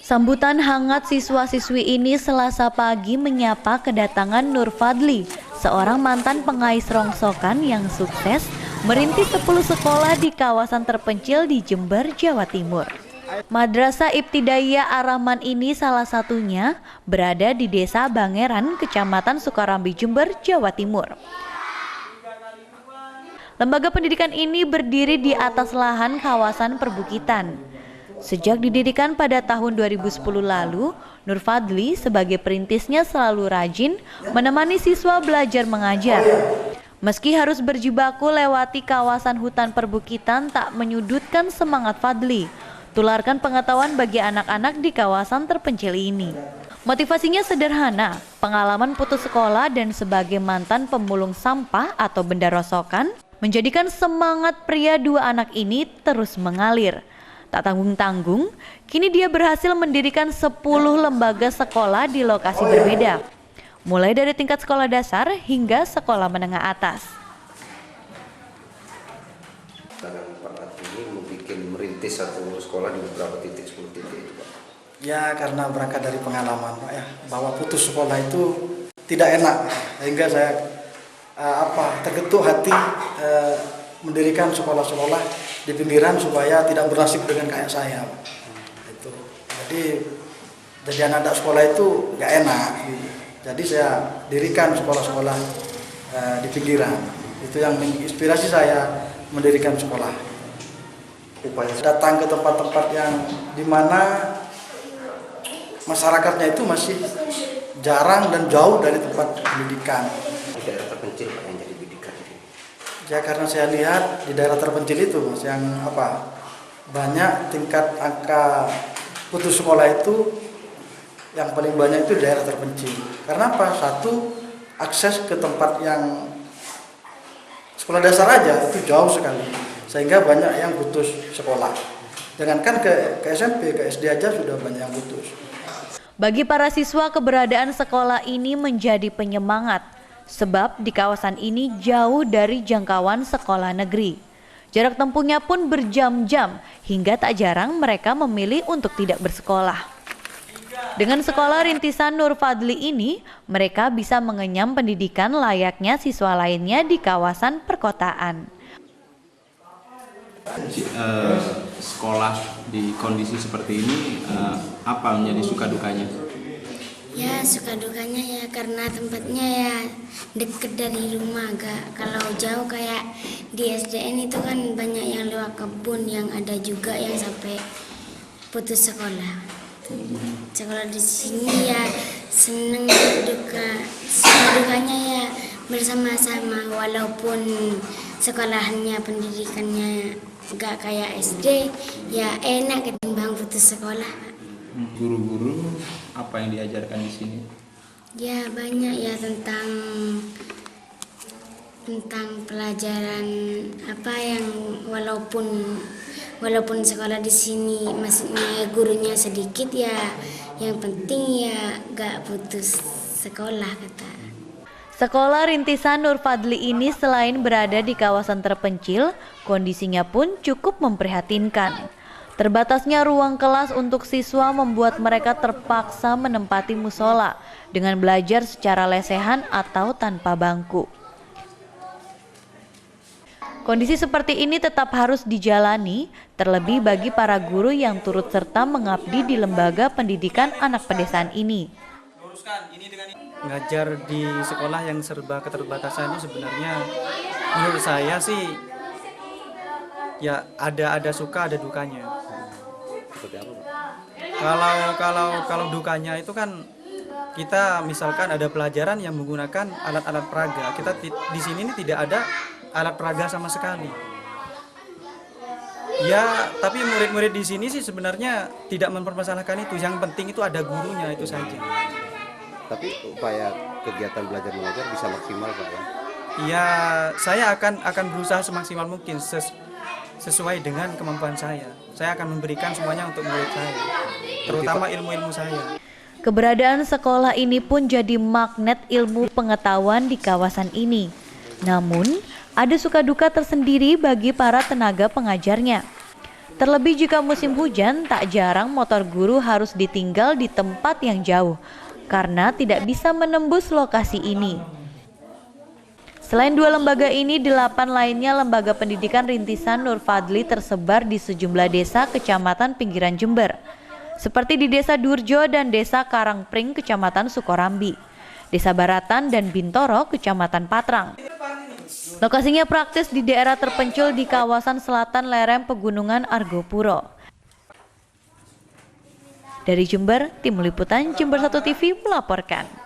Sambutan hangat siswa-siswi ini Selasa pagi menyapa kedatangan Nur Fadli, seorang mantan pengais rongsokan yang sukses merintis 10 sekolah di kawasan terpencil di Jember, Jawa Timur. Madrasah Ibtidaiyah Ar-Rahman ini salah satunya berada di Desa Bangeran, Kecamatan Sukarambi, Jember, Jawa Timur. Lembaga pendidikan ini berdiri di atas lahan kawasan perbukitan. Sejak didirikan pada tahun 2010 lalu, Nur Fadli sebagai perintisnya selalu rajin menemani siswa belajar mengajar. Meski harus berjibaku lewati kawasan hutan perbukitan, tak menyudutkan semangat Fadli. Tularkan pengetahuan bagi anak-anak di kawasan terpencil ini. Motivasinya sederhana, pengalaman putus sekolah dan sebagai mantan pemulung sampah atau benda rosokan menjadikan semangat pria dua anak ini terus mengalir. Tak tanggung-tanggung, kini dia berhasil mendirikan 10 lembaga sekolah di lokasi berbeda, mulai dari tingkat sekolah dasar hingga sekolah menengah atas. Dalam Pak ini merintis satu sekolah di beberapa titik, 10 titik itu, Pak. Ya, karena berangkat dari pengalaman, Pak, ya, bahwa putus sekolah itu tidak enak, sehingga saya tergetuk hati mendirikan sekolah-sekolah di pinggiran supaya tidak bernasib dengan kayak saya. Itu. Jadi anak sekolah itu nggak enak. Jadi saya dirikan sekolah-sekolah di pinggiran. Itu yang menginspirasi saya mendirikan sekolah. Upaya datang ke tempat-tempat yang dimana masyarakatnya itu masih jarang dan jauh dari tempat pendidikan. Daerah terpencil, Pak, yang jadi bidikan. Ya, karena saya lihat di daerah terpencil itu, Mas, yang banyak tingkat angka putus sekolah itu yang paling banyak itu daerah terpencil. Karena apa? Satu, akses ke tempat yang sekolah dasar aja itu jauh sekali, sehingga banyak yang putus sekolah. Jangankan ke SMP, ke SD aja sudah banyak yang putus. Bagi para siswa, keberadaan sekolah ini menjadi penyemangat. Sebab di kawasan ini jauh dari jangkauan sekolah negeri. Jarak tempuhnya pun berjam-jam, hingga tak jarang mereka memilih untuk tidak bersekolah. Dengan sekolah rintisan Nur Fadli ini, mereka bisa mengenyam pendidikan layaknya siswa lainnya di kawasan perkotaan. Sekolah di kondisi seperti ini, apa menjadi suka dukanya? Ya, suka dukanya ya karena tempatnya ya deket dari rumah, agak kalau jauh kayak di SDN itu kan banyak yang lewat kebun, yang ada juga yang sampai putus sekolah. Sekolah di sini ya seneng duka, suka dukanya ya bersama-sama, walaupun sekolahannya pendidikannya gak kayak SD, ya enak ketimbang putus sekolah. Guru-guru apa yang diajarkan di sini? Ya banyak ya tentang pelajaran apa yang walaupun sekolah di sini maksudnya gurunya sedikit, ya yang penting ya gak putus sekolah kata. Sekolah rintisan Nur Fadli ini selain berada di kawasan terpencil, kondisinya pun cukup memprihatinkan. Terbatasnya ruang kelas untuk siswa membuat mereka terpaksa menempati musola dengan belajar secara lesehan atau tanpa bangku. Kondisi seperti ini tetap harus dijalani, terlebih bagi para guru yang turut serta mengabdi di lembaga pendidikan anak pedesaan ini. Ngajar di sekolah yang serba keterbatasan itu sebenarnya menurut saya sih ya ada suka ada dukanya. Kalau dukanya itu kan kita misalkan ada pelajaran yang menggunakan alat-alat peraga. Kita di sini ini tidak ada alat peraga sama sekali. Ya, tapi murid-murid di sini sih sebenarnya tidak mempermasalahkan itu. Yang penting itu ada gurunya, itu saja. Tapi upaya kegiatan belajar mengajar bisa maksimal, Pak, ya? Ya, saya akan berusaha semaksimal mungkin sesuai dengan kemampuan saya. Saya akan memberikan semuanya untuk murid saya, terutama ilmu-ilmu saya. Keberadaan sekolah ini pun jadi magnet ilmu pengetahuan di kawasan ini. Namun, ada suka duka tersendiri bagi para tenaga pengajarnya. Terlebih jika musim hujan, tak jarang motor guru harus ditinggal di tempat yang jauh karena tidak bisa menembus lokasi ini. Selain 2 lembaga ini, 8 lainnya lembaga pendidikan rintisan Nur Fadli tersebar di sejumlah desa kecamatan pinggiran Jember, seperti di Desa Durjo dan Desa Karangpring, Kecamatan Sukorambi, Desa Baratan dan Bintoro, Kecamatan Patrang. Lokasinya praktis di daerah terpencil di kawasan selatan lereng Pegunungan Argopuro. Dari Jember, Tim Liputan Jember 1 TV melaporkan.